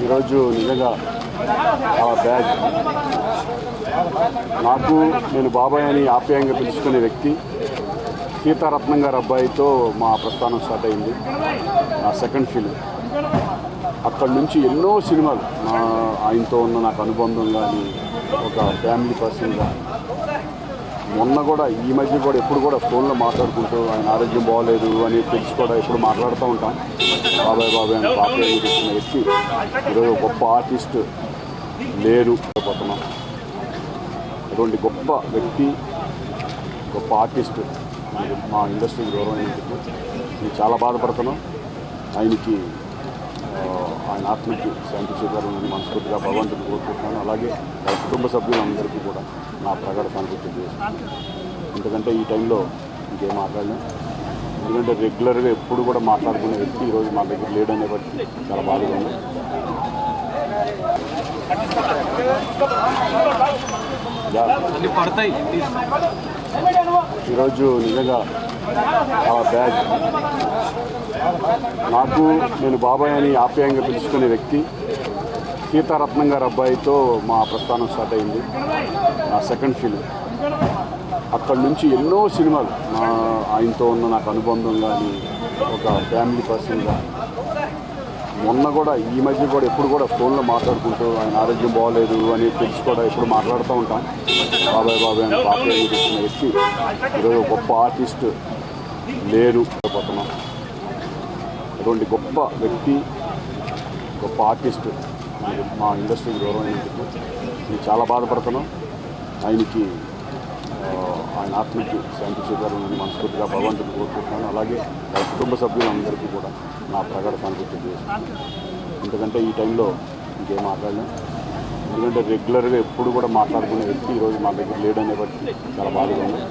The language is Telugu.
ఈరోజు నిజంగా చాలా బ్యాడ్. నాకు నేను బాబాయ్ అని ఆప్యాయంగా పిలుచుకునే వ్యక్తి సీతారత్నం గారి అబ్బాయితో మా ప్రస్థానం స్టార్ట్ అయింది. నా సెకండ్ ఫిల్మ్. అక్కడి నుంచి ఎన్నో సినిమాలు ఆయనతో ఉన్న నాకు అనుబంధం కానీ ఒక ఫ్యామిలీ పర్సన్గా మొన్న కూడా ఈ మధ్య కూడా ఎప్పుడు కూడా ఫోన్లో మాట్లాడుకుంటూ ఆయన ఆరోగ్యం బాగోలేదు అని తెలిసి కూడా ఎప్పుడు మాట్లాడుతూ ఉంటాం. బాబాయ్ బాబాయ్ అని పాపయ్య చేసిన వ్యక్తి ఈరోజు గొప్ప ఆర్టిస్ట్ లేరు పోతున్నాం. అటువంటి గొప్ప వ్యక్తి గొప్ప ఆర్టిస్ట్ మా ఇండస్ట్రీకి గౌరవమైనందుకు నేను చాలా బాధపడుతున్నాం. ఆయన ఆత్మకి శాంతి చేకూరాలని మనస్ఫూర్తిగా భగవంతుని కోరుకుంటున్నాను. అలాగే వారి కుటుంబ సభ్యులందరికీ కూడా నా ప్రగాఢ సానుభూతి చేస్తున్నాను. ఎందుకంటే ఈ టైంలో ఇంకేం మాట్లాడలేం. ఎందుకంటే రెగ్యులర్గా ఎప్పుడు కూడా మాట్లాడుకునే వ్యక్తి ఈరోజు మా దగ్గర లేడనే బట్టి చాలా బాధగా ఉంది. ఈరోజు నిజంగా చాలా బ్యాడ్. నాకు నేను బాబాయ్ అని ఆప్యాయంగా పిలుచుకునే వ్యక్తి సీతారత్నం గారి అబ్బాయితో మా ప్రస్థానం స్టార్ట్ అయింది. నా సెకండ్ ఫిల్మ్. అక్కడి నుంచి ఎన్నో సినిమాలు ఆయనతో ఉన్న నాకు అనుబంధం కానీ ఒక ఫ్యామిలీ పర్సన్గా మొన్న కూడా ఈ మధ్య కూడా ఎప్పుడు కూడా ఫోన్లో మాట్లాడుకుంటూ ఆయన ఆరోగ్యం బాగోలేదు అని తెలిసి కూడా ఎప్పుడు మాట్లాడుతూ ఉంటాం. బాబాయ్ బాబాయ్ అని పాపయ్య చేసిన వ్యక్తి ఈరోజు గొప్ప ఆర్టిస్ట్ లేరు పోతున్నాం. అటువంటి గొప్ప వ్యక్తి గొప్ప ఆర్టిస్ట్ మా ఇండస్ట్రీకి గౌరవమైనందుకు నేను చాలా బాధపడుతున్నాం. ఆయన ఆత్మకి శాంతి చేకూరాలని మనస్ఫూర్తిగా భగవంతుని కోరుకుంటున్నాను. అలాగే వారి కుటుంబ సభ్యులందరికీ కూడా నా ప్రగాఢ సానుభూతి చేస్తున్నాను. ఎందుకంటే ఈ టైంలో ఇంకేం మాట్లాడలేం. ఎందుకంటే రెగ్యులర్గా ఎప్పుడు కూడా మాట్లాడుకునే వ్యక్తి ఈరోజు మా దగ్గర లేడనే బట్టి చాలా బాధగా ఉంది.